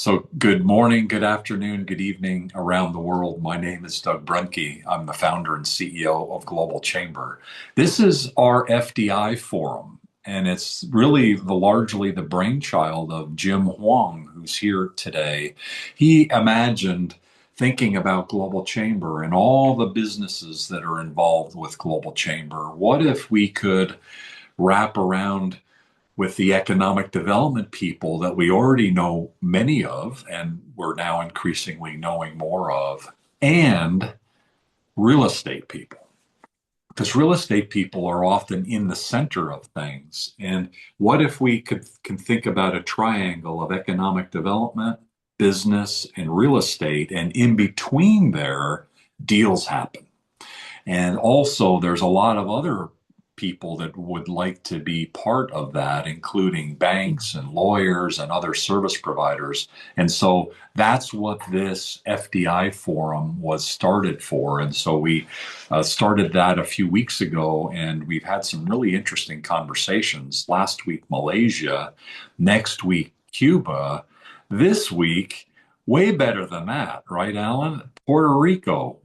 So, good morning, good afternoon, good evening around the world. My name is Doug Brunke. I'm the founder and CEO of Global Chamber. This is our FDI forum, and it's really largely the brainchild of Jim Huang, who's here today. He imagined thinking about Global Chamber and all the businesses that are involved with Global Chamber. What if we could wrap around with the economic development people that we already know many of, and we're now increasingly knowing more of, and real estate people? Because real estate people are often in the center of things. And what if we can think about a triangle of economic development, business, and real estate, and in between there, deals happen? And also, there's a lot of other people that would like to be part of that, including banks and lawyers and other service providers. And so that's what this FDI forum was started for. And so we started that a few weeks ago, and we've had some really interesting conversations. Last week, Malaysia, next week, Cuba, this week, way better than that, right, Alan? Puerto Rico.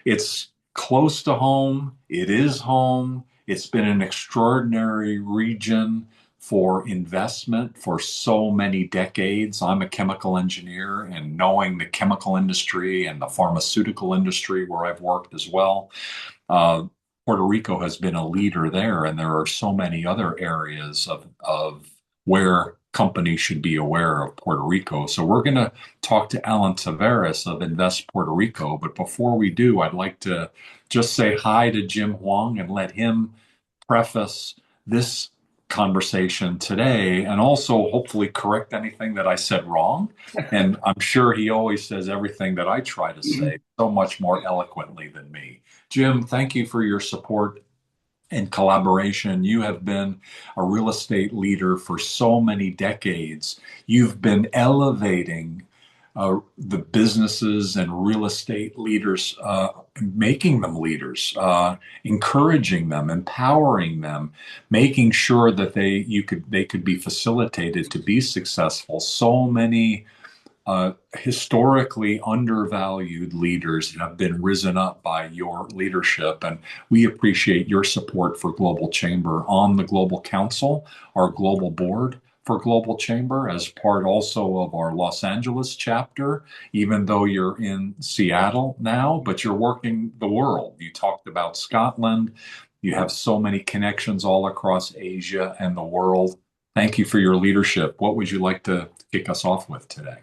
It's close to home. It is home. It's been an extraordinary region for investment for so many decades. I'm a chemical engineer, and knowing the chemical industry and the pharmaceutical industry where I've worked as well, uh, Puerto Rico has been a leader there, and there are so many other areas of where companies should be aware of Puerto Rico. So we're going to talk to Alan Tavares of Invest Puerto Rico. But before we do, I'd like to just say hi to Jim Huang and let him preface this conversation today, and also hopefully correct anything that I said wrong. And I'm sure he always says everything that I try to say so much more eloquently than me. Jim, thank you for your support and collaboration. You have been a real estate leader for so many decades. You've been elevating the businesses and real estate leaders, making them leaders, encouraging them, empowering them, making sure that they could be facilitated to be successful. So many historically undervalued leaders have been risen up by your leadership. And we appreciate your support for Global Chamber on the Global Council, our global board for Global Chamber, as part also of our Los Angeles chapter, even though you're in Seattle now, but you're working the world. You talked about Scotland. You have so many connections all across Asia and the world. Thank you for your leadership. What would you like to kick us off with today?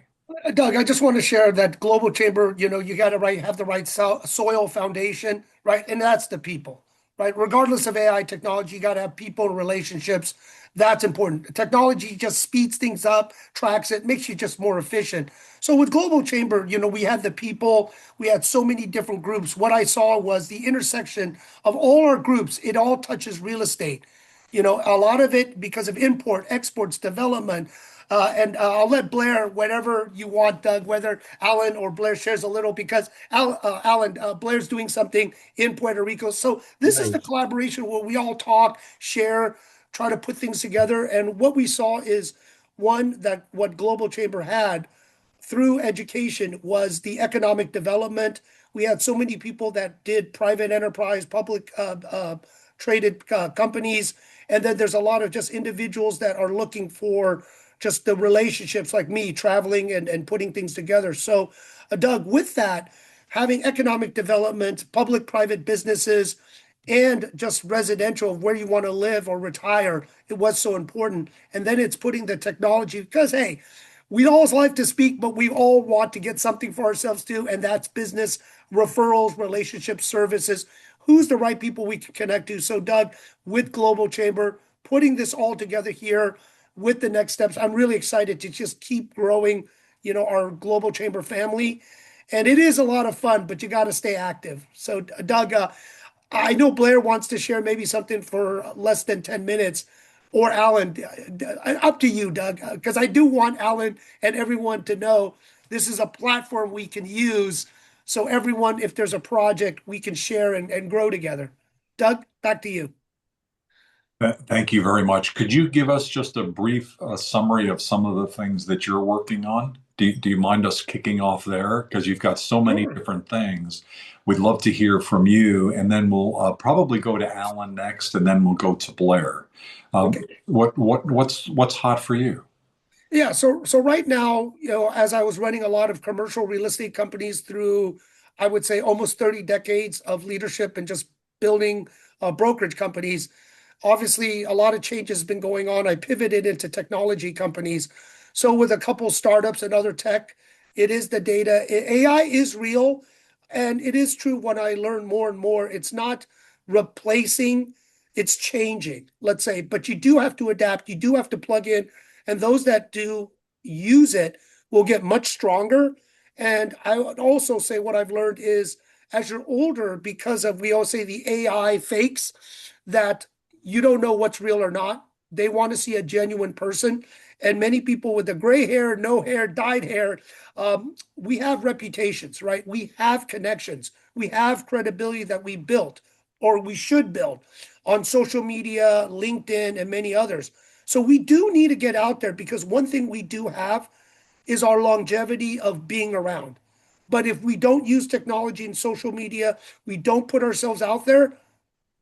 Doug, I just want to share that Global Chamber, you got to have the right soil foundation, right? And that's the people, right? Regardless of AI technology, you got to have people and relationships. That's important. Technology just speeds things up, tracks it, makes you just more efficient. So with Global Chamber, we had the people, we had so many different groups. What I saw was the intersection of all our groups. It all touches real estate. A lot of it because of import, exports, development. And I'll let Blair, whatever you want, Doug, whether Alan or Blair shares a little, because Alan, Blair's doing something in Puerto Rico. So this is the Nice. collaboration where we all talk, share, try to put things together. And what we saw is one, that what Global Chamber had through education was the economic development. We had so many people that did private enterprise, public traded companies. And then there's a lot of just individuals that are looking for just the relationships like me traveling and putting things together. So, Doug, with that, having economic development, public private businesses, and just residential of where you want to live or retire, it was so important. And then it's putting the technology because, hey, we always like to speak, but we all want to get something for ourselves too. And that's business referrals, relationship services. Who's the right people we can connect to? So, Doug, with Global Chamber, putting this all together here with the next steps, I'm really excited to just keep growing, our Global Chamber family. And it is a lot of fun, but you got to stay active. So, Doug, I know Blair wants to share maybe something for less than 10 minutes, or Alan, up to you, Doug, because I do want Alan and everyone to know this is a platform we can use. So everyone, if there's a project, we can share and grow together. Doug, back to you. Thank you very much. Could you give us just a brief summary of some of the things that you're working on? Do you mind us kicking off there? Because you've got so many Sure. different things. We'd love to hear from you, and then we'll probably go to Alan next, and then we'll go to Blair. Okay. What's hot for you? Yeah, so right now, as I was running a lot of commercial real estate companies through, I would say almost 30 decades of leadership and just building brokerage companies, obviously a lot of change has been going on. I pivoted into technology companies. So with a couple startups and other tech, it is the data. AI is real, and it is true when I learn more and more, it's not replacing, it's changing, let's say, but you do have to adapt, you do have to plug in, and those that do use it will get much stronger. And I would also say what I've learned is as you're older, because of we all say the AI fakes, that you don't know what's real or not. They want to see a genuine person. And many people with the gray hair, no hair, dyed hair, we have reputations, right? We have connections. We have credibility that we built or we should build on social media, LinkedIn, and many others. So we do need to get out there because one thing we do have is our longevity of being around. But if we don't use technology and social media, we don't put ourselves out there,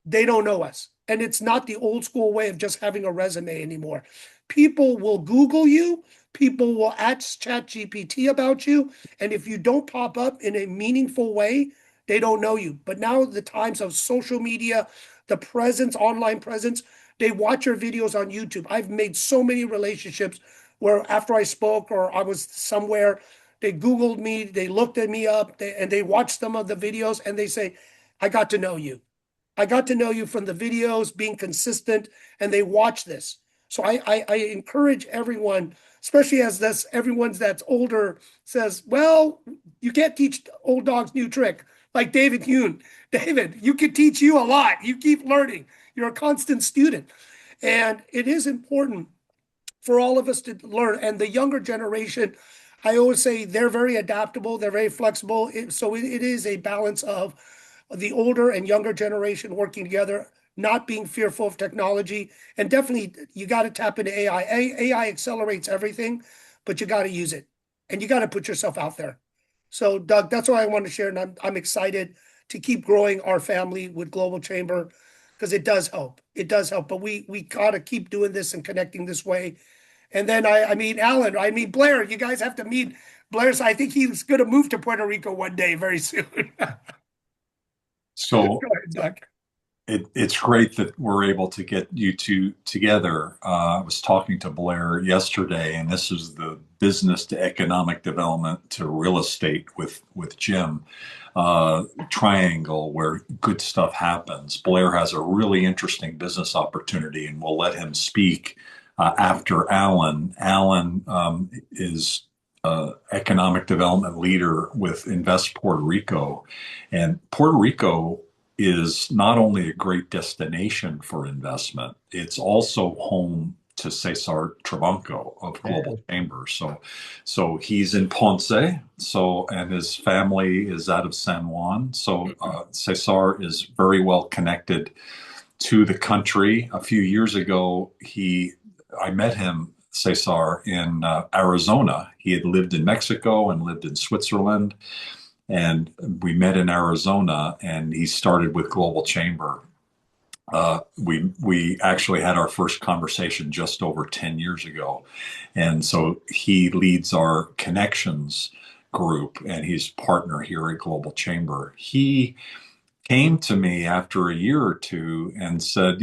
they don't know us. And it's not the old school way of just having a resume anymore. People will Google you, people will ask ChatGPT about you. And if you don't pop up in a meaningful way, they don't know you. But now, the times of social media, the presence, online presence, they watch your videos on YouTube. I've made so many relationships where after I spoke or I was somewhere, they Googled me, they looked at me up, and they watched some of the videos and they say, I got to know you. I got to know you from the videos, being consistent, and they watch this. So I encourage everyone, especially as this everyone that's older says, well, you can't teach old dogs new trick. Like David Hune. David, you can teach you a lot. You keep learning. You're a constant student. And it is important for all of us to learn. And the younger generation, I always say they're very adaptable, they're very flexible. So it is a balance of the older and younger generation working together, not being fearful of technology. And definitely, you got to tap into AI. AI accelerates everything, but you got to use it and you got to put yourself out there. So, Doug, that's what I want to share. And I'm excited to keep growing our family with Global Chamber because it does help. It does help. But we got to keep doing this and connecting this way. And then I mean, Alan, I mean, Blair, you guys have to meet Blair. So I think he's going to move to Puerto Rico one day very soon. Go So ahead, Doug. it's great that we're able to get you two together. I was talking to Blair yesterday, and this is the business to economic development to real estate with Jim triangle where good stuff happens. Blair has a really interesting business opportunity, and we'll let him speak after Alan. Alan is economic development leader with Invest Puerto Rico, and Puerto Rico is not only a great destination for investment, it's also home to Cesar Trabanco of Global Chamber. So he's in Ponce. So and his family is out of San Juan. So Cesar is very well connected to the country. A few years ago, I met him, Cesar, in Arizona. He had lived in Mexico and lived in Switzerland, and we met in Arizona, and he started with Global Chamber. We actually had our first conversation just over 10 years ago, and so he leads our connections group, and he's partner here at Global Chamber. He came to me after a year or two and said,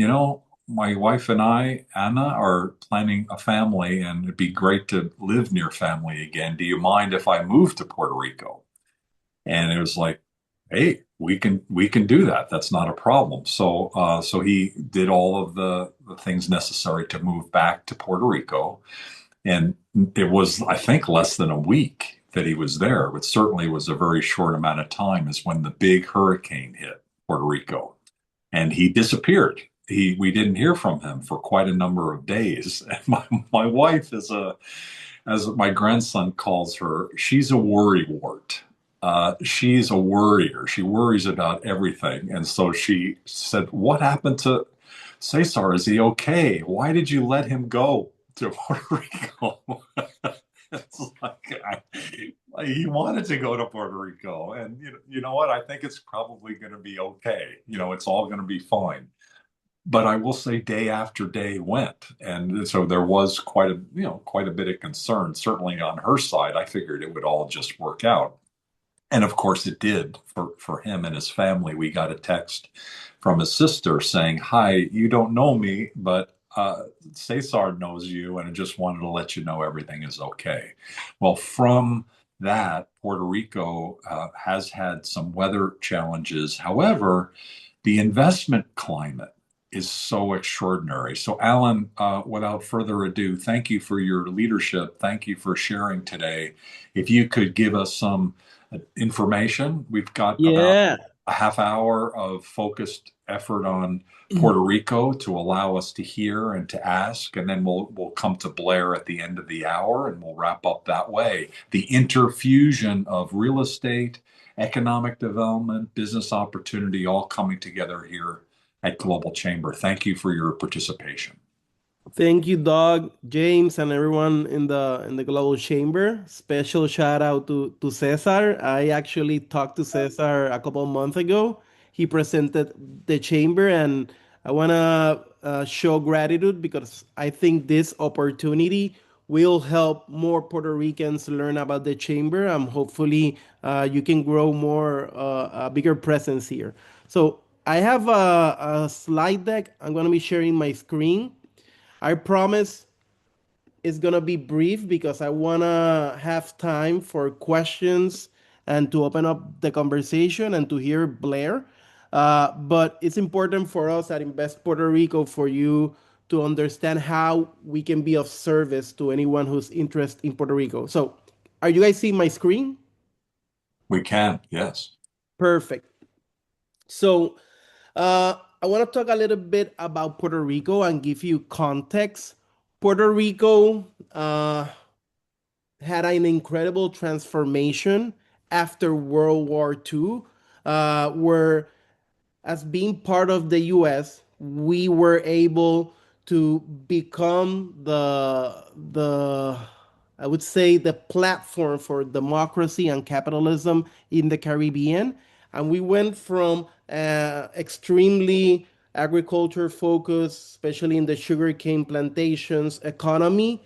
my wife and I, Anna, are planning a family, and it'd be great to live near family again. Do you mind if I move to Puerto Rico? And it was like, hey, we can do that. That's not a problem. So he did all of the things necessary to move back to Puerto Rico, and it was, I think, less than a week that he was there, but certainly was a very short amount of time is when the big hurricane hit Puerto Rico, and he disappeared. We didn't hear from him for quite a number of days. And my wife is as my grandson calls her, she's a worrywart. She's a worrier. She worries about everything. And so she said, what happened to Cesar? Is he okay? Why did you let him go to Puerto Rico? It's like, He wanted to go to Puerto Rico, and you know what? I think it's probably going to be okay. It's all going to be fine. But I will say, day after day went, and so there was quite a bit of concern, certainly on her side. I figured it would all just work out. And of course it did for him and his family. We got a text from his sister saying, "Hi, you don't know me, but Cesar knows you, and I just wanted to let you know everything is okay." Well, from that, Puerto Rico has had some weather challenges. However, the investment climate is so extraordinary. So, Alan, without further ado, thank you for your leadership. Thank you for sharing today. If you could give us some information. We've got about Yeah. a half hour of focused effort on Puerto Rico to allow us to hear and to ask, and then we'll come to Blair at the end of the hour, and we'll wrap up that way. The interfusion of real estate, economic development, business opportunity, all coming together here at Global Chamber. Thank you for your participation. Thank you, Doug, James, and everyone in the Global Chamber. Special shout out to Cesar. I actually talked to Cesar a couple of months ago. He presented the chamber, and I wanna show gratitude because I think this opportunity will help more Puerto Ricans learn about the chamber, and hopefully you can grow a bigger presence here. So I have a slide deck. I'm gonna be sharing my screen. I promise it's gonna be brief because I wanna have time for questions and to open up the conversation and to hear Blair. But it's important for us at Invest Puerto Rico for you to understand how we can be of service to anyone who's interested in Puerto Rico. So, are you guys seeing my screen? We can, yes. Perfect. So, I want to talk a little bit about Puerto Rico and give you context. Puerto Rico had an incredible transformation after World War II, where as being part of the US, we were able to become the I would say the platform for democracy and capitalism in the Caribbean. And we went from extremely agriculture focused, especially in the sugarcane plantations economy,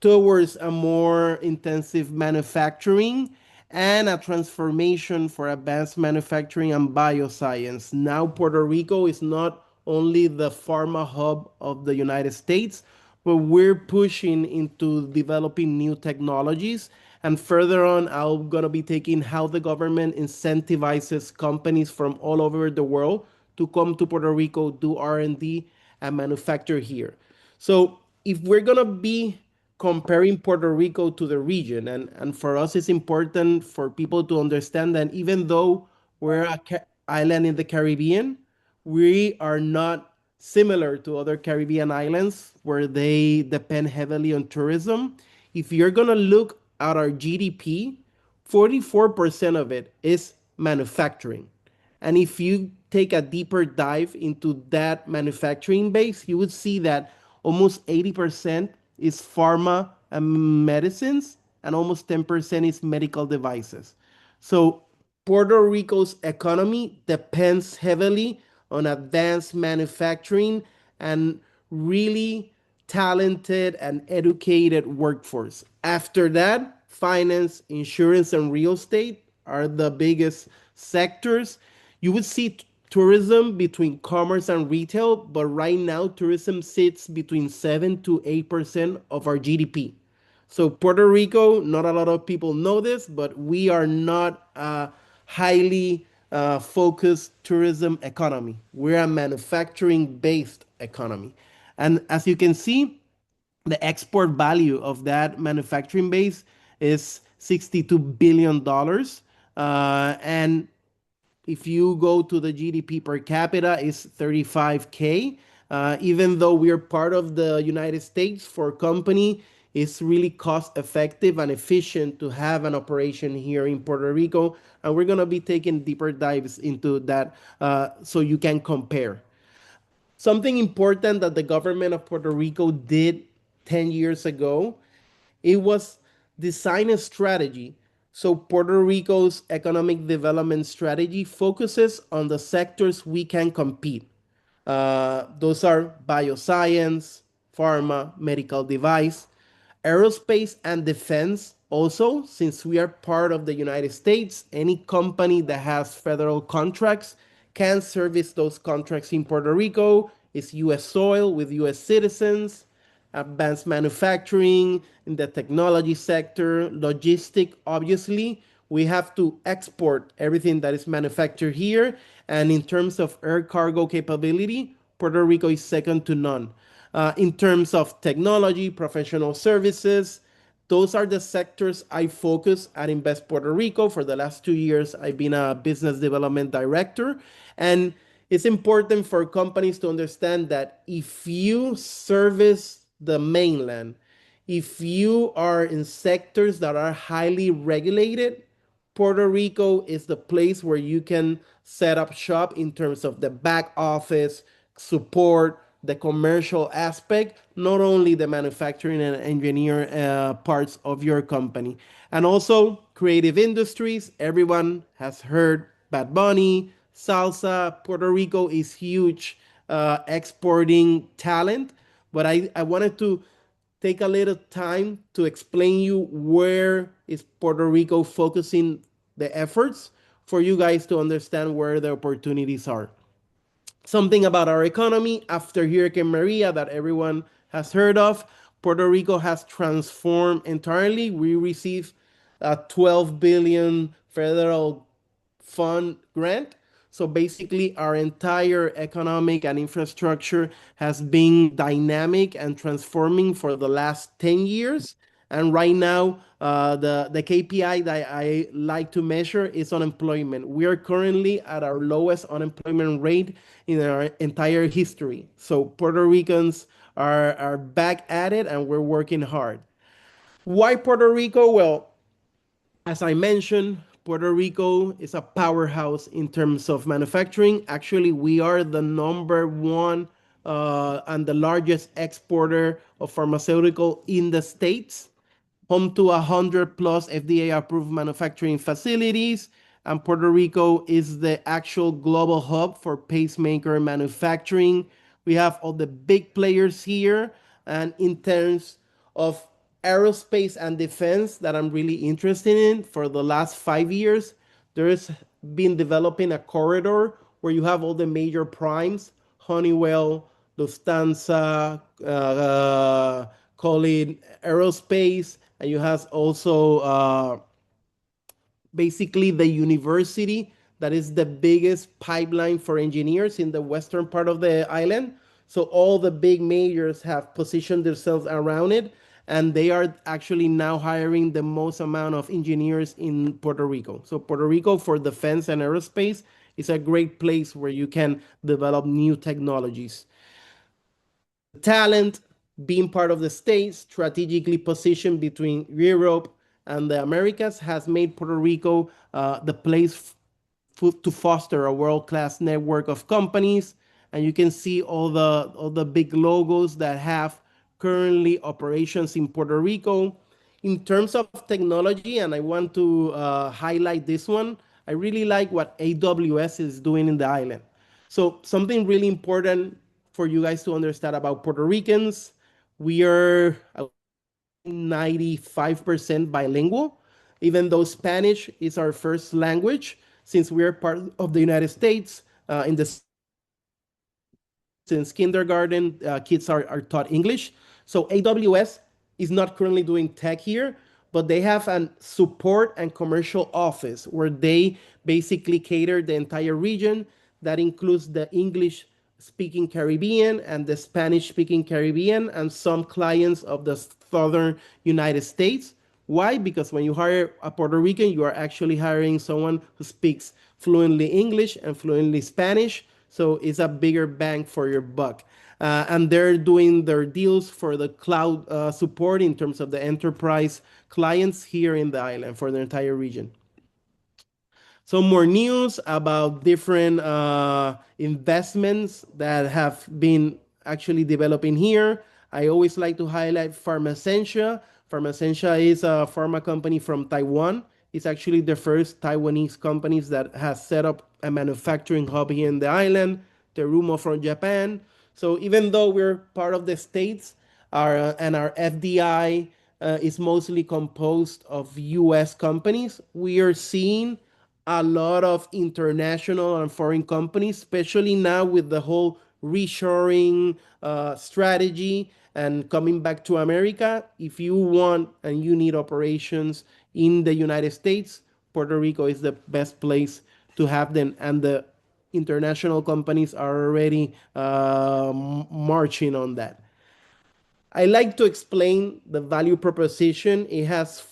towards a more intensive manufacturing and a transformation for advanced manufacturing and bioscience. Now, Puerto Rico is not only the pharma hub of the United States, but we're pushing into developing new technologies. And further on, I'm going to be taking how the government incentivizes companies from all over the world to come to Puerto Rico, do R&D, and manufacture here. So if we're going to be comparing Puerto Rico to the region. And for us, it's important for people to understand that even though we're an island in the Caribbean, we are not similar to other Caribbean islands where they depend heavily on tourism. If you're going to look at our GDP, 44% of it is manufacturing. And if you take a deeper dive into that manufacturing base, you would see that almost 80% is pharma and medicines, and almost 10% is medical devices. So Puerto Rico's economy depends heavily on advanced manufacturing and really talented and educated workforce. After that, finance, insurance, and real estate are the biggest sectors. You would see tourism between commerce and retail, but right now tourism sits between 7 to 8% of our GDP. So Puerto Rico, not a lot of people know this, but we are not a highly focused tourism economy. We're a manufacturing based economy. And as you can see, the export value of that manufacturing base is $62 billion. And if you go to the GDP per capita, it's 35K. Even though we're part of the United States, for company, it's really cost effective and efficient to have an operation here in Puerto Rico. And we're going to be taking deeper dives into that so you can compare. Something important that the government of Puerto Rico did 10 years ago, it was design a strategy So Puerto Rico's economic development strategy focuses on the sectors we can compete. Those are bioscience, pharma, medical device, aerospace, and defense. Also, since we are part of the United States, any company that has federal contracts can service those contracts in Puerto Rico. It's U.S. soil with U.S. citizens. Advanced manufacturing in the technology sector, logistic, obviously. We have to export everything that is manufactured here. And in terms of air cargo capability, Puerto Rico is second to none. In terms of technology, professional services, those are the sectors I focus at Invest Puerto Rico. For the last 2 years, I've been a business development director. And it's important for companies to understand that if you service the mainland, if you are in sectors that are highly regulated, Puerto Rico is the place where you can set up shop in terms of the back office support, the commercial aspect, not only the manufacturing and engineer parts of your company. And also creative industries. Everyone has heard Bad Bunny, salsa. Puerto Rico is huge exporting talent. But I wanted to take a little time to explain you where is Puerto Rico focusing the efforts for you guys to understand where the opportunities are. Something about our economy after Hurricane Maria that everyone has heard of. Puerto Rico has transformed entirely. We received a 12 billion federal fund grant. So basically, our entire economic and infrastructure has been dynamic and transforming for the last 10 years. And right now, the KPI that I like to measure is unemployment. We are currently at our lowest unemployment rate in our entire history. So Puerto Ricans are back at it and we're working hard. Why Puerto Rico? Well, as I mentioned, Puerto Rico is a powerhouse in terms of manufacturing. Actually, we are the number one and the largest exporter of pharmaceutical in the States, home to 100 plus FDA approved manufacturing facilities. And Puerto Rico is the actual global hub for pacemaker manufacturing. We have all the big players here. And in terms of aerospace and defense, that I'm really interested in, for the last 5 years, there's been developing a corridor where you have all the major primes, Honeywell, Lufthansa, call it aerospace, and you have also basically the university that is the biggest pipeline for engineers in the western part of the island. So all the big majors have positioned themselves around it, and they are actually now hiring the most amount of engineers in Puerto Rico. So Puerto Rico for defense and aerospace is a great place where you can develop new technologies. Talent, being part of the States, strategically positioned between Europe and the Americas, has made Puerto Rico the place to foster a world-class network of companies. And you can see all the big logos that have currently operations in Puerto Rico. In terms of technology, and I want to highlight this one, I really like what AWS is doing in the island. So something really important for you guys to understand about Puerto Ricans, we are 95% bilingual, even though Spanish is our first language, since we are part of the United States. In the since kindergarten, kids are taught English. So AWS is not currently doing tech here, but they have a support and commercial office where they basically cater the entire region. That includes the English speaking Caribbean and the Spanish speaking Caribbean and some clients of the southern United States. Why? Because when you hire a Puerto Rican, you are actually hiring someone who speaks fluently English and fluently Spanish. So it's a bigger bang for your buck. And they're doing their deals for the cloud support in terms of the enterprise clients here in the island for the entire region. Some more news about different investments that have been actually developing here. I always like to highlight Pharmacentia. Pharmacentia is a pharma company from Taiwan. It's actually the first Taiwanese companies that has set up a manufacturing hub here in the island. Terumo from Japan. So even though we're part of the states, our FDI is mostly composed of U.S. companies, we are seeing a lot of international and foreign companies, especially now with the whole reshoring strategy and coming back to America. If you want and you need operations in the United States, Puerto Rico is the best place to have them. And the international companies are already marching on that. I like to explain the value proposition. It has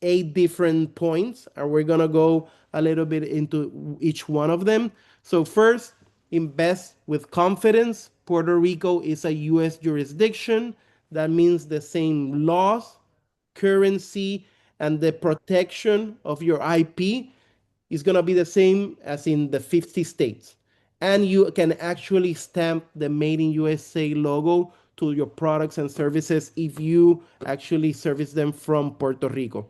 8 different points, and we're going to go a little bit into each one of them. So, first, invest with confidence. Puerto Rico is a U.S. jurisdiction. That means the same laws, currency, and the protection of your IP is going to be the same as in the 50 states. And you can actually stamp the Made in USA logo to your products and services if you actually service them from Puerto Rico.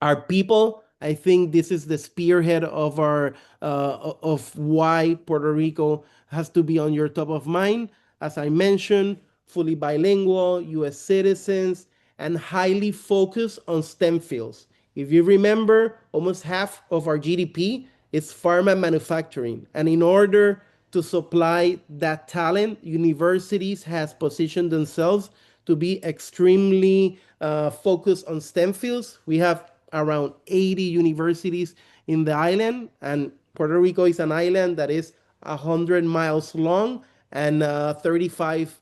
Our people, I think this is the spearhead of our of why Puerto Rico has to be on your top of mind. As I mentioned, fully bilingual, U.S. citizens, and highly focused on STEM fields. If you remember, almost half of our GDP is pharma manufacturing, and in order to supply that talent, universities has positioned themselves to be extremely focused on STEM fields. We have around 80 universities in the island, and Puerto Rico is an island that is 100 miles long and 35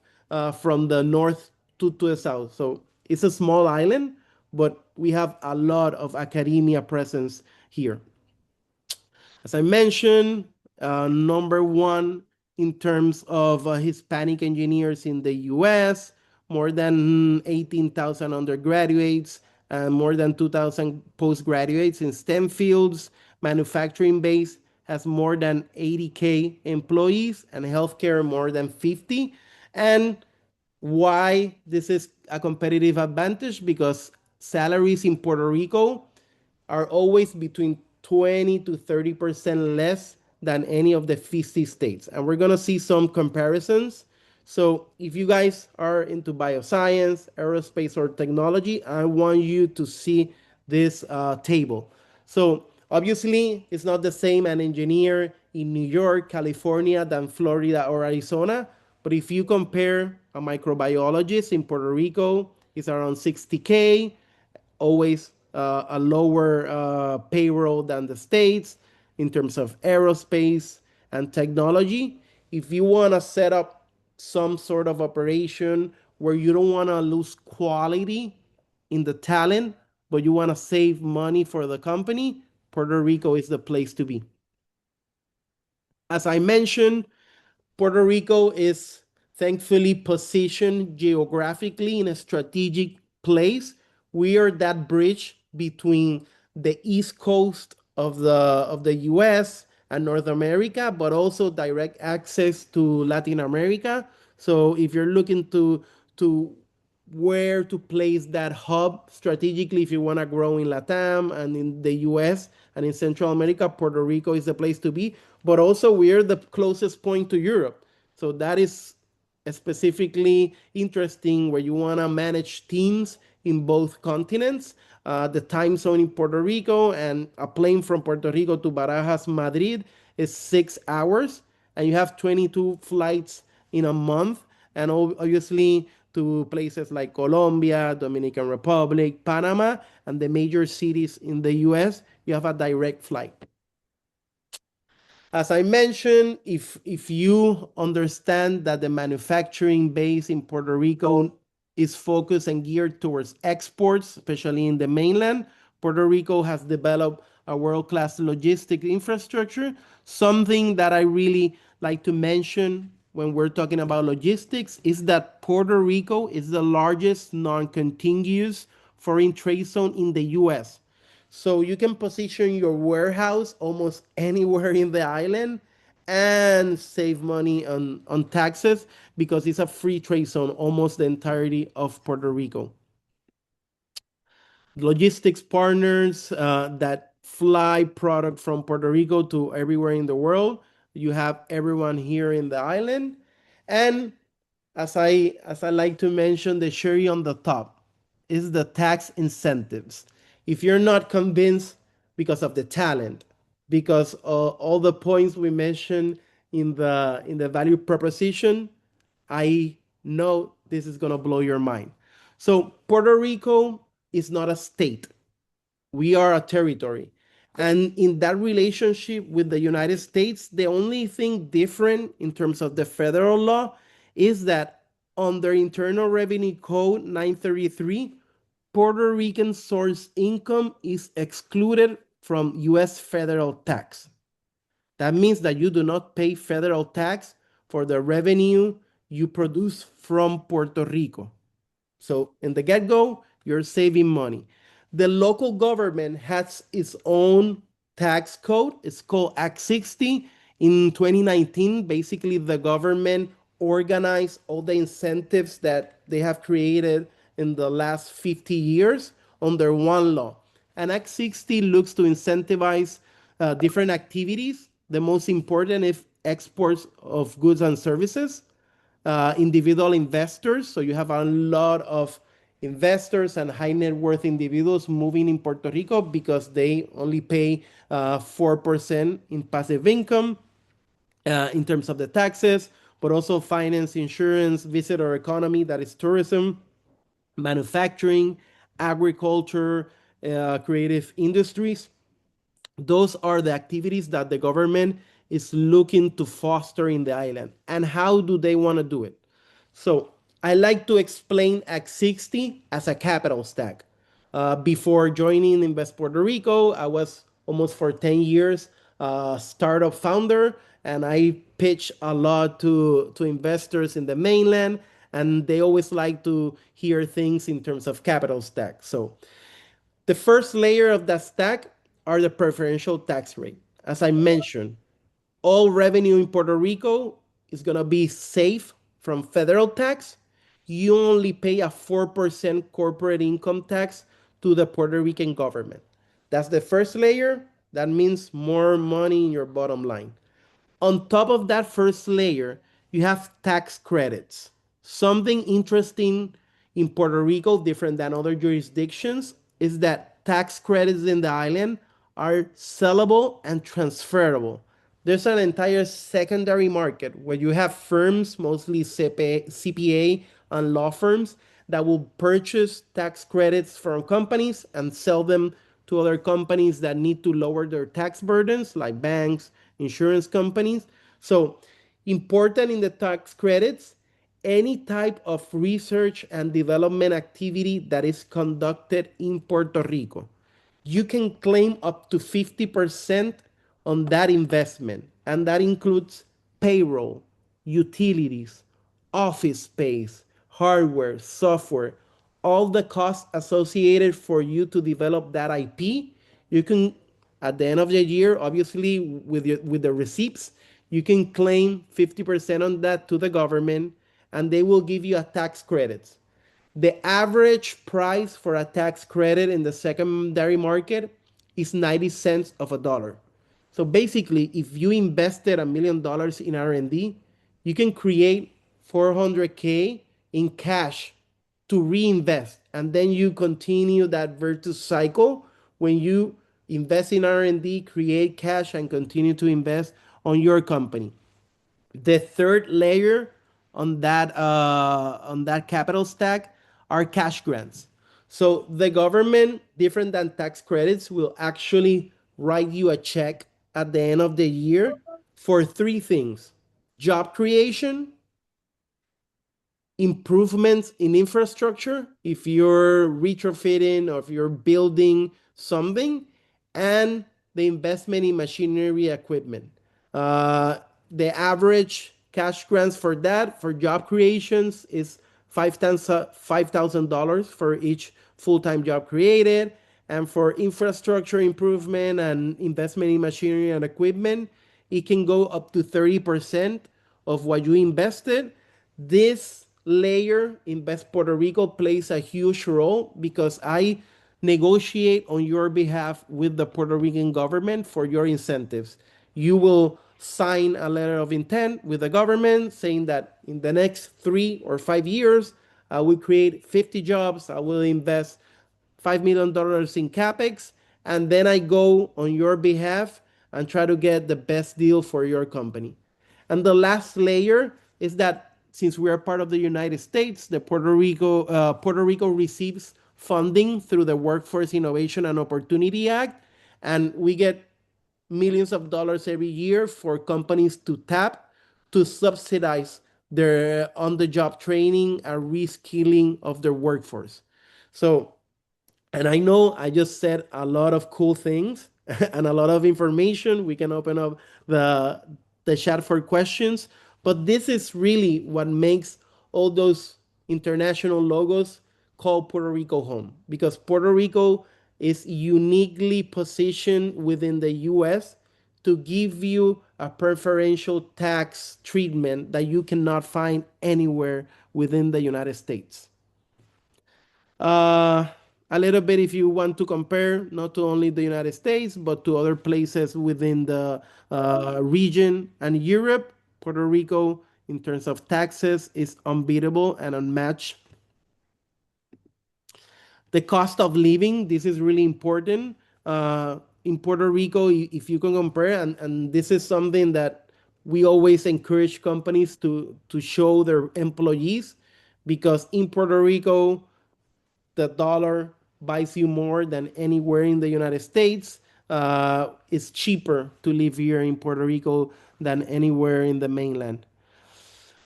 from the north to the south. So it's a small island, but we have a lot of academia presence here. As I mentioned, number one in terms of Hispanic engineers in the US, more than 18,000 undergraduates, and more than 2,000 postgraduates in STEM fields. Manufacturing base has more than 80K employees, and healthcare more than 50. And why this is a competitive advantage? Because salaries in Puerto Rico are always between 20 to 30% less than any of the 50 states. And we're going to see some comparisons. So if you guys are into bioscience, aerospace, or technology, I want you to see this table. So obviously, it's not the same an engineer in New York, California than Florida or Arizona. But if you compare a microbiologist in Puerto Rico, it's around 60K, always a lower payroll than the states in terms of aerospace and technology. If you want to set up some sort of operation where you don't want to lose quality in the talent, but you want to save money for the company, Puerto Rico is the place to be. As I mentioned, Puerto Rico is thankfully positioned geographically in a strategic place. We are that bridge between the east coast of the US and North America, but also direct access to Latin America. So if you're looking to where to place that hub strategically if you want to grow in Latam and in the US and in Central America, Puerto Rico is the place to be. But also, we're the closest point to Europe. So that is specifically interesting where you want to manage teams in both continents. The time zone in Puerto Rico and a plane from Puerto Rico to Barajas, Madrid is 6 hours, and you have 22 flights in a month. And obviously, to places like Colombia, Dominican Republic, Panama, and the major cities in the US, you have a direct flight. As I mentioned, if you understand that the manufacturing base in Puerto Rico is focused and geared towards exports, especially in the mainland, Puerto Rico has developed a world-class logistic infrastructure. Something that I really like to mention when we're talking about logistics is that Puerto Rico is the largest non-contiguous foreign trade zone in the US. So you can position your warehouse almost anywhere in the island and save money on taxes because it's a free trade zone almost the entirety of Puerto Rico. logistics partners that fly product from Puerto Rico to everywhere in the world. You have everyone here in the island, and as I like to mention, the cherry on the top is the tax incentives. If you're not convinced because of the talent, because all the points we mentioned in the value proposition, I know this is gonna blow your mind. So Puerto Rico is not a state. We are a territory. And in that relationship with the United States, the only thing different in terms of the federal law is that under Internal Revenue Code 933, Puerto Rican source income is excluded from US federal tax. That means that you do not pay federal tax for the revenue you produce from Puerto Rico. So in the get go, you're saving money. The local government has its own tax code. It's called Act 60. In 2019, basically, the government organized all the incentives that they have created in the last 50 years under one law. And Act 60 looks to incentivize different activities. The most important is exports of goods and services, individual investors. So you have a lot of investors and high net worth individuals moving in Puerto Rico because they only pay 4% in passive income in terms of the taxes, but also finance, insurance, visitor economy, that is tourism, manufacturing, agriculture, creative industries. Those are the activities that the government is looking to foster in the island. And how do they want to do it? So I like to explain Act 60 as a capital stack. Before joining Invest Puerto Rico, I was almost for 10 years a startup founder, and I pitch a lot to investors in the mainland, and they always like to hear things in terms of capital stack. So the first layer of that stack are the preferential tax rate. As I mentioned, all revenue in Puerto Rico is going to be safe from federal tax. You only pay a 4% corporate income tax to the Puerto Rican government. That's the first layer. That means more money in your bottom line. On top of that first layer, you have tax credits. Something interesting in Puerto Rico, different than other jurisdictions, is that tax credits in the island are sellable and transferable. There's an entire secondary market where you have firms, mostly CPA and law firms, that will purchase tax credits from companies and sell them to other companies that need to lower their tax burdens, like banks, insurance companies. So, important in the tax credits, any type of research and development activity that is conducted in Puerto Rico, you can claim up to 50% on that investment. And that includes payroll, utilities, office space, hardware, software, all the costs associated for you to develop that IP. You can, at the end of the year, obviously with the receipts, you can claim 50% on that to the government, and they will give you a tax credits. The average price for a tax credit in the secondary market is 90 cents of a dollar. So basically, if you invested $1 million in R&D, you can create 400K in cash to reinvest, and then you continue that virtuous cycle when you invest in R&D, create cash, and continue to invest on your company. The third layer on that capital stack are cash grants. So the government, different than tax credits, will actually write you a check at the end of the year for three things: job creation, improvements in infrastructure, if you're retrofitting or if you're building something, and the investment in machinery equipment. Uh, the average cash grants for that, for job creations, is $5,000 for each full-time job created. And for infrastructure improvement and investment in machinery and equipment, it can go up to 30% of what you invested. This layer, Invest Puerto Rico, plays a huge role because I negotiate on your behalf with the Puerto Rican government for your incentives. You will sign a letter of intent with the government saying that in the next 3 or 5 years, I will create 50 jobs, I will invest $5 million in capex, and then I go on your behalf and try to get the best deal for your company. And the last layer is that since we are part of the United States, the Puerto Rico receives funding through the Workforce Innovation and Opportunity Act, and we get millions of dollars every year for companies to tap to subsidize their on-the-job training and reskilling of their workforce. So, and I know I just said a lot of cool things and a lot of information. We can open up the the chat for questions, but this is really what makes all those international logos call Puerto Rico home, because Puerto Rico is uniquely positioned within the US to give you a preferential tax treatment that you cannot find anywhere within the United States. Uh, a little bit if you want to compare not to only the United States but to other places within the region and Europe, Puerto Rico, in terms of taxes, is unbeatable and unmatched. The cost of living, this is really important. In Puerto Rico, if you can compare, and this is something that we always encourage companies to show their employees, because in Puerto Rico, the dollar buys you more than anywhere in the United States. It's cheaper to live here in Puerto Rico than anywhere in the mainland.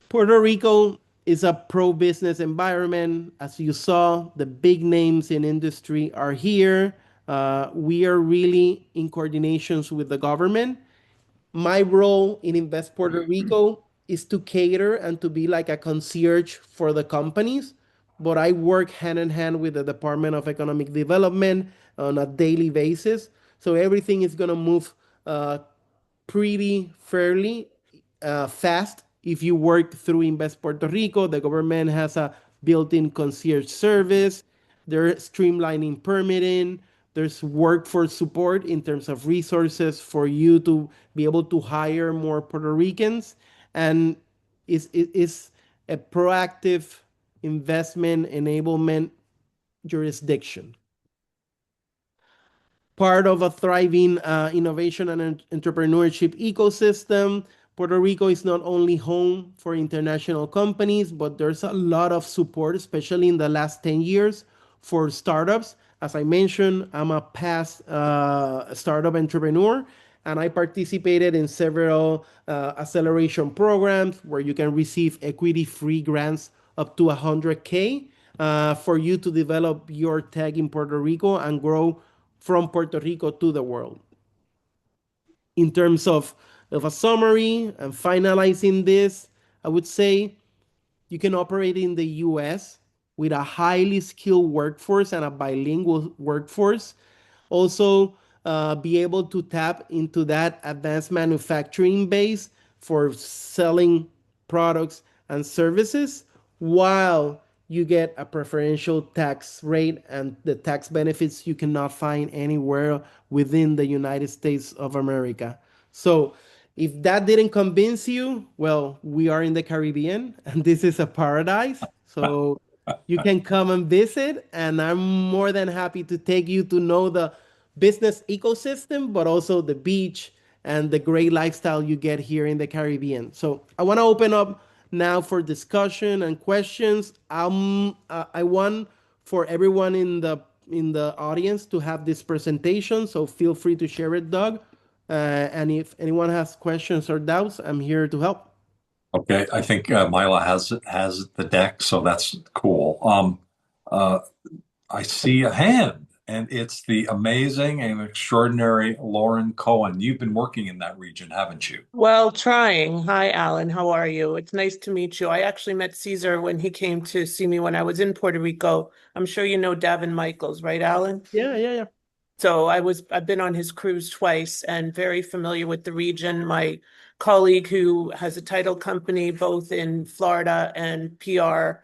Puerto Rico is a pro business environment. As you saw, the big names in industry are here. We are really in coordinations with the government. My role in Invest Puerto Rico is to cater and to be like a concierge for the companies, but I work hand in hand with the Department of Economic Development on a daily basis. So everything is going to move uh, pretty fairly fast if you work through Invest Puerto Rico. The government has a built-in concierge service. They're streamlining permitting. There's workforce support in terms of resources for you to be able to hire more Puerto Ricans, and is a proactive investment enablement jurisdiction, part of a thriving innovation and entrepreneurship ecosystem. Puerto Rico is not only home for international companies, but there's a lot of support, especially in the last 10 years, for startups. As I mentioned, I'm a past startup entrepreneur, and I participated in several acceleration programs where you can receive equity free grants up to 100K for you to develop your tech in Puerto Rico and grow from Puerto Rico to the world. In terms of a summary and finalizing this, I would say you can operate in the US with a highly skilled workforce and a bilingual workforce. Also, be able to tap into that advanced manufacturing base for selling products and services, while you get a preferential tax rate and the tax benefits you cannot find anywhere within the United States of America. So, if that didn't convince you, well, we are in the Caribbean and this is a paradise. So, you can come and visit, and I'm more than happy to take you to know the business ecosystem, but also the beach and the great lifestyle you get here in the Caribbean. So I want to open up now for discussion and questions. I want for everyone in the audience to have this presentation, so feel free to share it, Doug. And if anyone has questions or doubts, I'm here to help. Okay, I think Mila has the deck, so that's cool. Uh, I see a hand, and it's the amazing and extraordinary Lauren Cohen. You've been working in that region, haven't you? Well, trying. Hi, Alan. How are you? It's nice to meet you. I actually met Caesar when he came to see me when I was in Puerto Rico. I'm sure you know Davin Michaels, right, Alan? Yeah, yeah, yeah. So I've been on his cruise twice and very familiar with the region. My colleague who has a title company both in Florida and PR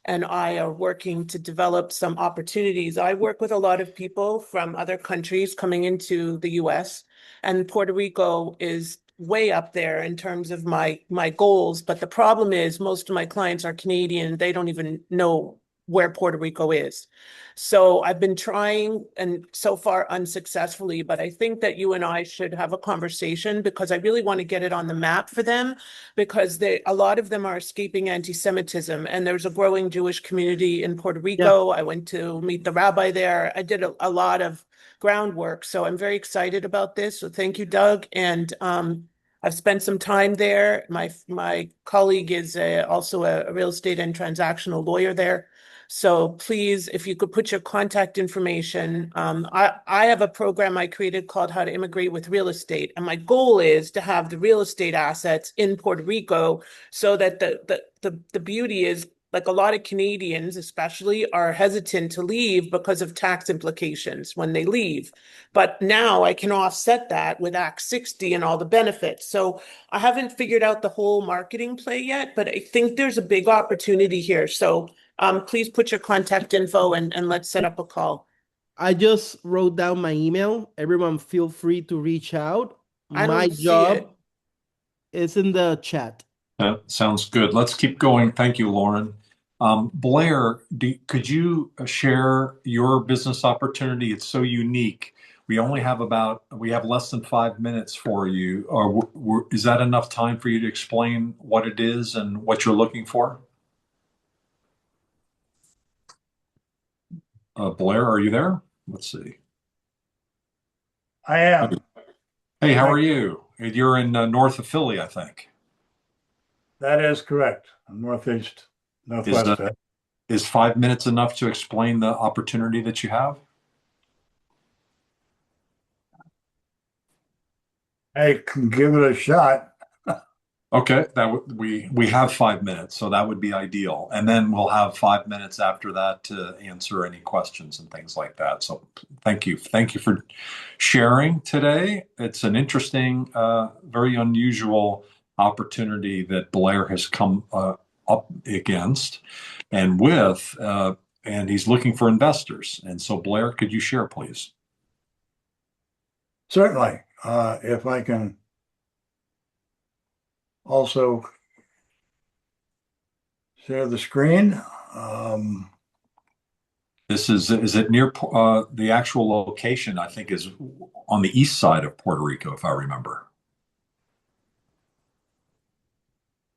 and I are working to develop some opportunities. I work with a lot of people from other countries coming into the US, and Puerto Rico is way up there in terms of my goals. But the problem is most of my clients are Canadian. They don't even know where Puerto Rico is. So I've been trying and so far unsuccessfully, but I think that you and I should have a conversation because I really want to get it on the map for them because a lot of them are escaping anti-Semitism, and there's a growing Jewish community in Puerto Yeah, Rico. I went to meet the rabbi there. I did a lot of groundwork, so I'm very excited about this. So thank you, Doug. And I've spent some time there. My colleague is also a real estate and transactional lawyer there. So please, if you could put your contact information, I have a program I created called How to Immigrate with Real Estate. And my goal is to have the real estate assets in Puerto Rico so that the beauty is like a lot of Canadians, especially, are hesitant to leave because of tax implications when they leave. But now I can offset that with Act 60 and all the benefits. So I haven't figured out the whole marketing play yet, but I think there's a big opportunity here. So please put your contact info and let's set up a call. I just wrote down my email. Everyone feel free to reach out. I My don't see job it. is in the chat. That sounds good. Let's keep going. Thank you, Lauren. Blair, could you share your business opportunity? It's so unique. We have less than 5 minutes for you. Is that enough time for you to explain what it is and what you're looking for? Blair, are you there? Let's see. I am. Hey, how are Thank you. you? You're in north of Philly, I think. That is correct. I'm Is northwest. is 5 minutes enough to explain the opportunity that you have? I can give it a shot. Okay, we have 5 minutes, so that would be ideal. And then we'll have 5 minutes after that to answer any questions and things like that. So thank you. Thank you for sharing today. It's an interesting, very unusual opportunity that Blair has come up against and and he's looking for investors. And so Blair, could you share, please? Certainly. If I can also share the screen. Is it near the actual location? I think is on the east side of Puerto Rico, if I remember.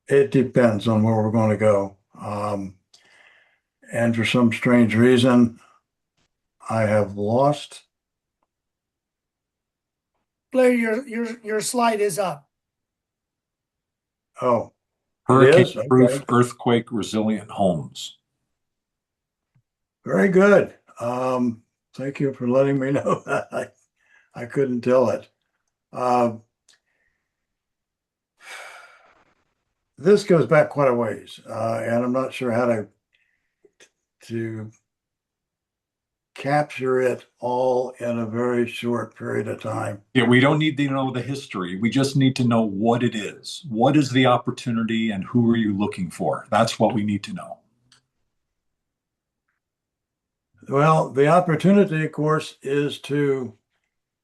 It depends on where we're going to go. And for some strange reason, I have lost. Blair, your slide is up. Oh, it is? Hurricane-proof, Okay. earthquake-resilient homes. Very good. Thank you for letting me know that. I couldn't tell it. This goes back quite a ways, and I'm not sure how to capture it all in a very short period of time. Yeah, we don't need to know the history. We just need to know what it is. What is the opportunity and who are you looking for? That's what we need to know. Well, the opportunity, of course, is to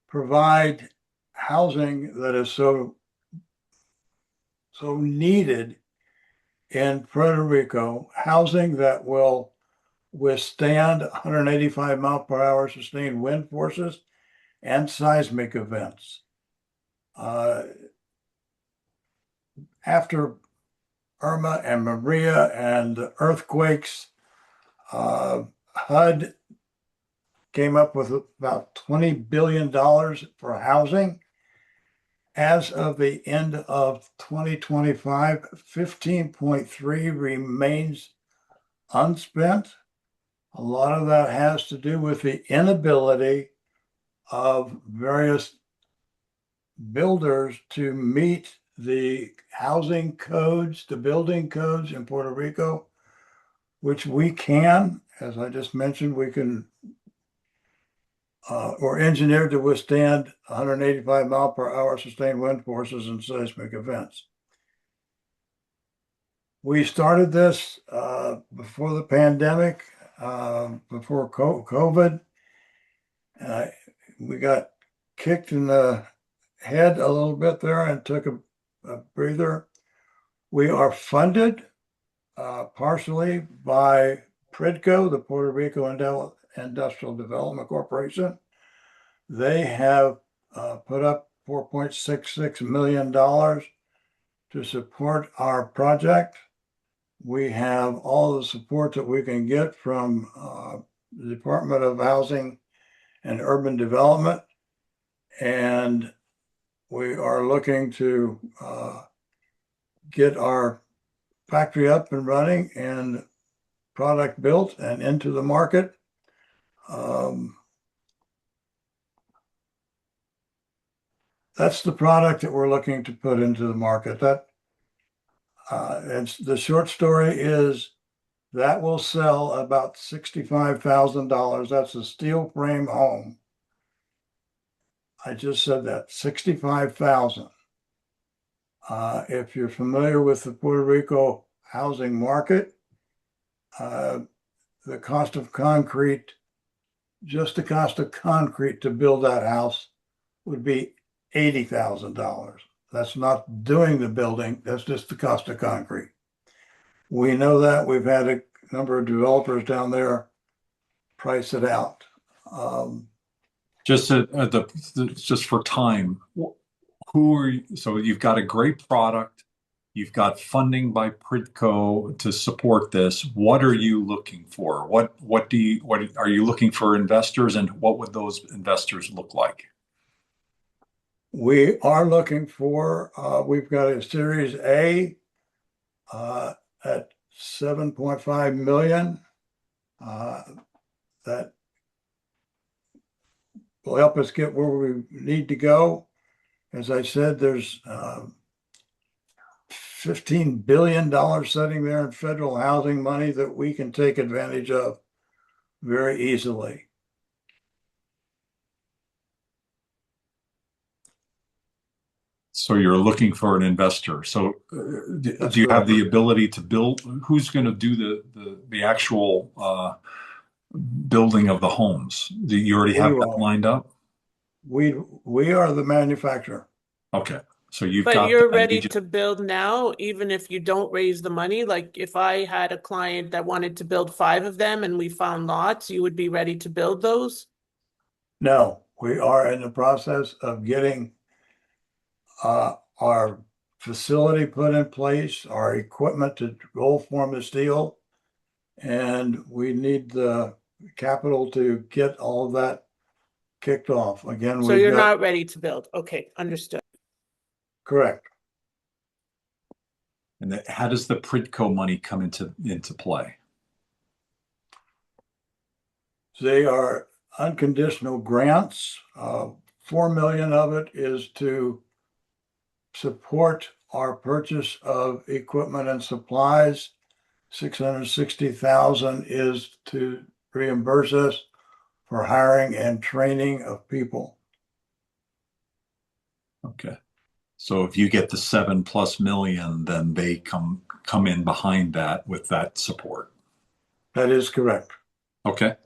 provide housing that is so needed in Puerto Rico, housing that will withstand 185 mile per hour sustained wind forces and seismic events. After Irma and Maria and the earthquakes, HUD came up with about $20 billion for housing. As of the end of 2025, 15.3 remains unspent. A lot of that has to do with the inability of various builders to meet the housing codes, the building codes in Puerto Rico, which we can, as I just mentioned, we can or engineered to withstand 185 mile per hour sustained wind forces and seismic events. We started this before the pandemic, before COVID. Uh, we got kicked in the head a little bit there and took a breather. We are funded partially by PRIDCO, the Puerto Rico Industrial Development Corporation. They have put up $4.66 million to support our project. We have all the support that we can get from the Department of Housing and Urban Development, and we are looking to get our factory up and running and product built and into the market. That's the product that we're looking to put into the market. And the short story is that will sell about $65,000. That's a steel frame home. I just said that, 65,000. If you're familiar with the Puerto Rico housing market, the cost of concrete, just the cost of concrete to build that house would be $80,000. That's not doing the building, that's just the cost of concrete. We know that. We've had a number of developers down there price it out. Just for time, who are you? So you've got a great product, you've got funding by Pridco to support this. What are you looking for? What are you looking for investors, and what would those investors look like? We are looking for, we've got a Series A at 7.5 million. That will help us get where we need to go. As I said, there's $15 billion sitting there in federal housing money that we can take advantage of very easily. So you're looking for an investor. So do you have the ability to build? Who's going to do the actual building of the homes? Do you already have that lined up? We are the manufacturer. Okay. So you've But got you're that. ready to build now, even if you don't raise the money. Like if I had a client that wanted to build 5 of them and we found lots, you would be ready to build those? No, we are in the process of getting our facility put in place, our equipment to roll form the steel, and we need the capital to get all of that kicked off. Again, So we've you're got, not ready to build. Okay, understood. correct. And how does the Pridco money come into play? They are unconditional grants. 4 million of it is to support our purchase of equipment and supplies. 660,000 is to reimburse us for hiring and training of people. Okay. So if you get the 7+ million, then they come in behind that with that support. That is correct. Okay.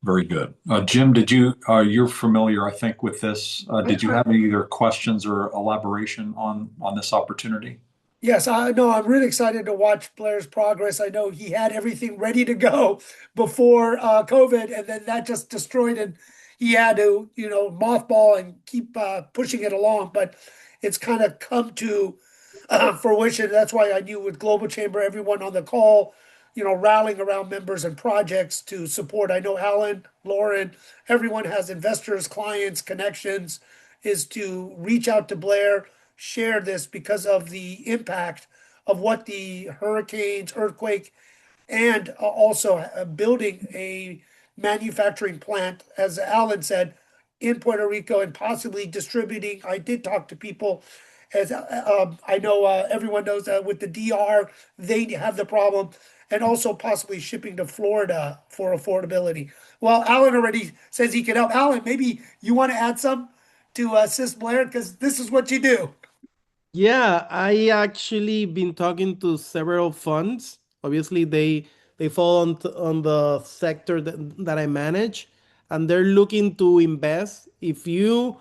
Very good. Jim, you're familiar, I think, with this. Did you have any either questions or elaboration on this opportunity? Yes, I know. I'm really excited to watch Blair's progress. I know he had everything ready to go before COVID, and then that just destroyed it. He had to, mothball and keep pushing it along. But it's kind of come to fruition. That's why I knew with Global Chamber, everyone on the call, rallying around members and projects to support. I know Alan, Lauren, everyone has investors, clients, connections, is to reach out to Blair, share this because of the impact of what the hurricanes, earthquake, and also building a manufacturing plant, as Alan said, in Puerto Rico and possibly distributing. I did talk to people, as I know everyone knows that with the DR, they have the problem, and also possibly shipping to Florida for affordability. Well, Alan already says he can help. Alan, maybe you want to add some to assist Blair because this is what you do. Yeah, I actually been talking to several funds. Obviously, they fall on the sector that I manage, and they're looking to invest. If you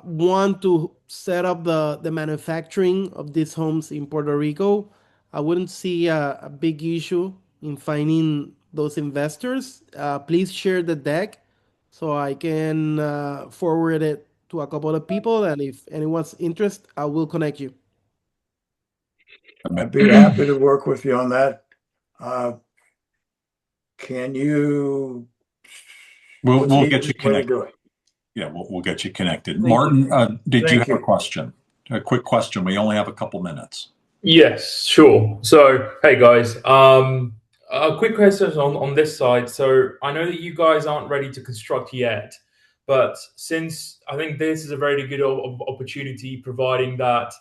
want to set up the manufacturing of these homes in Puerto Rico, I wouldn't see a big issue in finding those investors. Please share the deck so I can forward it to a couple of people, and if anyone's interested, I will connect you. I'd be happy to work with you on that. Uh, can you, We'll what's the we'll get you easiest way to connected. do it? Yeah, we'll get you connected. Thank you. Martin, did you Thank have a you. question? A quick question. We only have a couple minutes. Yes, sure. So, hey guys, a quick question on this side. So, I know that you guys aren't ready to construct yet, but since I think this is a very good opportunity, providing that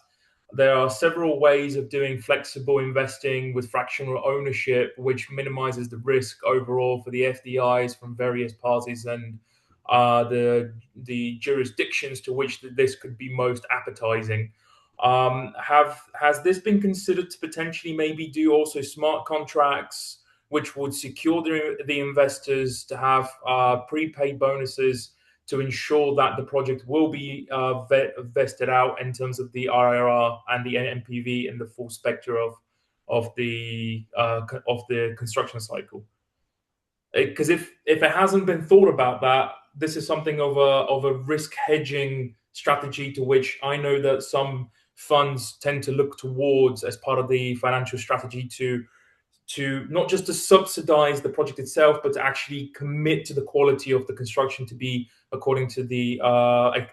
there are several ways of doing flexible investing with fractional ownership, which minimizes the risk overall for the FDIs from various parties and the jurisdictions to which this could be most appetizing. Have has this been considered to potentially maybe do also smart contracts, which would secure the investors to have prepaid bonuses to ensure that the project will be vested out in terms of the IRR and the NPV in the full spectrum of the construction cycle? Because if it hasn't been thought about that, this is something of a risk hedging strategy to which I know that some funds tend to look towards as part of the financial strategy to not just to subsidize the project itself, but to actually commit to the quality of the construction to be according to the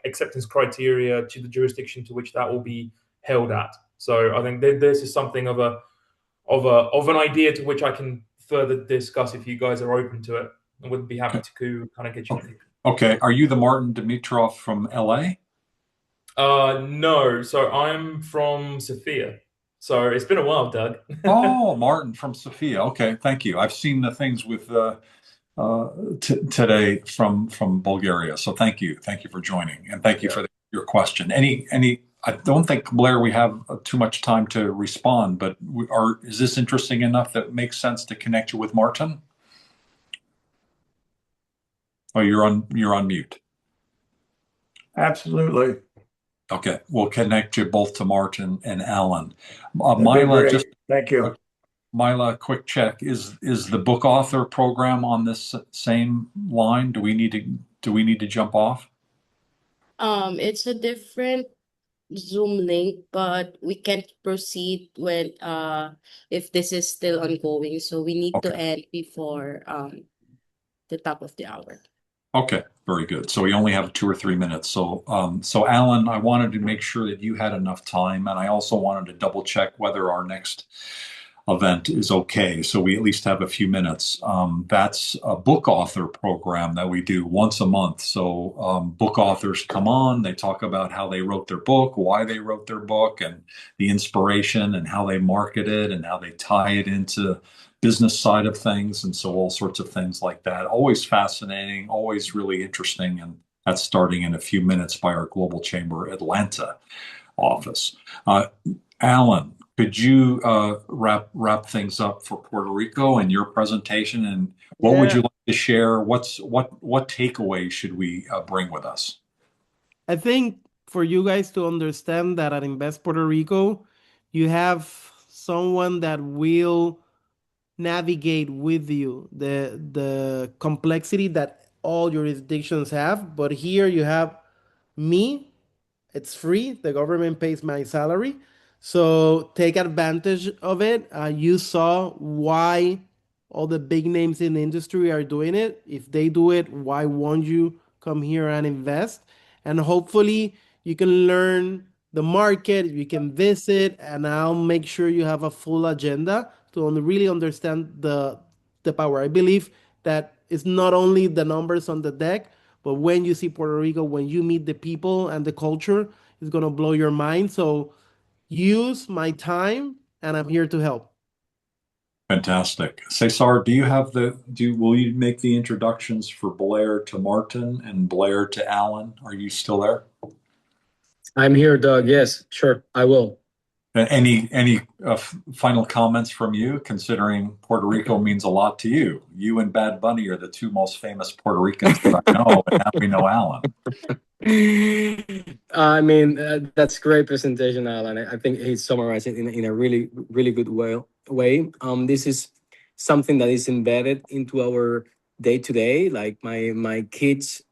acceptance criteria to the jurisdiction to which that will be held at. So I think this is something of an idea to which I can further discuss if you guys are open to it. I would be happy to kind of get you. Okay. Are you the Martin Dimitrov from LA? No. So I'm from Sofia. So it's been a while, Doug. Oh, Martin from Sophia. Okay, thank you. I've seen the things with today from Bulgaria. So thank you for joining, and thank you Yeah. for your question. Any? I don't think, Blair, we have too much time to respond, but is this interesting enough that it makes sense to connect you with Martin? Oh, you're on mute. Absolutely. Okay, we'll connect you both to Martin and Alan. That'd be Mila, just great. Thank you. Mila, quick check. Is the book author program on this same line? Do we need to jump off? It's a different Zoom link, but we can't proceed when if this is still ongoing. So we need to Okay. end before the top of the hour. Okay, very good. So we only have 2 or 3 minutes. So Alan, I wanted to make sure that you had enough time, and I also wanted to double check whether our next event is okay. So we at least have a few minutes. That's a book author program that we do once a month. So book authors come on, they talk about how they wrote their book, why they wrote their book, and the inspiration and how they market it and how they tie it into business side of things. And so all sorts of things like that. Always fascinating, always really interesting. And that's starting in a few minutes by our Global Chamber Atlanta office. Alan, could you wrap things up for Puerto Rico and your presentation? And what would Yeah, you like to share? What takeaways should we bring with us? I think for you guys to understand that at Invest Puerto Rico, you have someone that will navigate with you the complexity that all jurisdictions have. But here you have me. It's free. The government pays my salary. So take advantage of it. You saw why all the big names in the industry are doing it. If they do it, why won't you come here and invest? And hopefully you can learn the market, you can visit, and I'll make sure you have a full agenda to really understand the power. I believe that it's not only the numbers on the deck, but when you see Puerto Rico, when you meet the people and the culture, it's gonna blow your mind. So use my time, and I'm here to help. Fantastic. Cesar, will you make the introductions for Blair to Martin and Blair to Alan? Are you still there? I'm here, Doug. Yes, sure, I will. Any final comments from you, considering Puerto Rico means a lot to you? You and Bad Bunny are the two most famous Puerto Ricans that I know, and now we know Alan. I mean, that's great presentation, Alan. I think he summarized it in a really, really good way. This is something that is embedded into our day to day. Like my kids,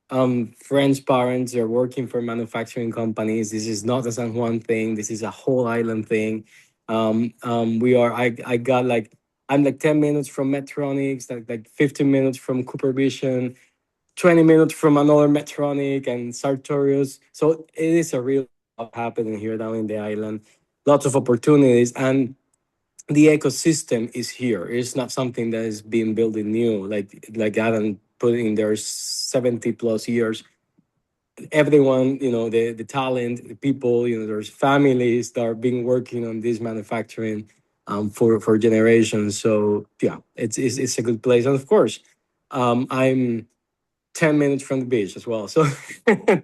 friends, parents are working for manufacturing companies. This is not a San Juan thing. This is a whole island thing. We are. I got like I'm like 10 minutes from Metronics, like 15 minutes from Cooper Vision, 20 minutes from another Medtronic and Sartorius. So it is a real lot happening here down in the island. Lots of opportunities, and the ecosystem is here. It's not something that is being built in new, like Adam put in there 70 plus years. Everyone, the talent, the people, there's families that are being working on this manufacturing for generations. So yeah, it's a good place. And of course, I'm 10 minutes from the beach as well. So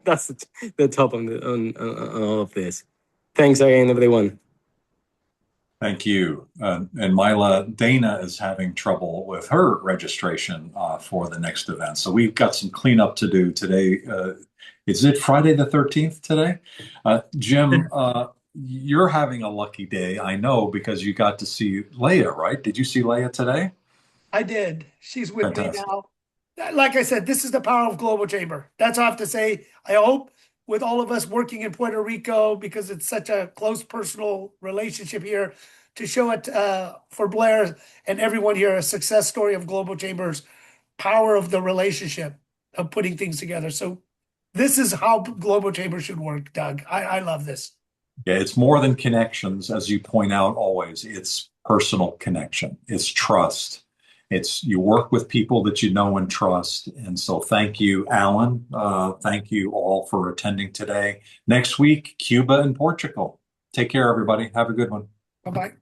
that's the top on all of this. Thanks again, everyone. Thank you. And Mila, Dana is having trouble with her registration for the next event. So we've got some cleanup to do today. Is it Friday the 13th today? Jim, you're having a lucky day, I know, because you got to see Leia, right? Did you see Leia today? I did. She's with me Fantastic. now. Like I said, this is the power of Global Chamber. That's all I have to say. I hope with all of us working in Puerto Rico, because it's such a close personal relationship here, to show it for Blair and everyone here, a success story of Global Chamber's power of the relationship of putting things together. So this is how Global Chamber should work, Doug. I love this. Yeah, it's more than connections, as you point out always. It's personal connection. It's trust. It's you work with people that you know and trust. And so thank you, Alan. Thank you all for attending today. Next week, Cuba and Portugal. Take care, everybody. Have a good one. Bye-bye.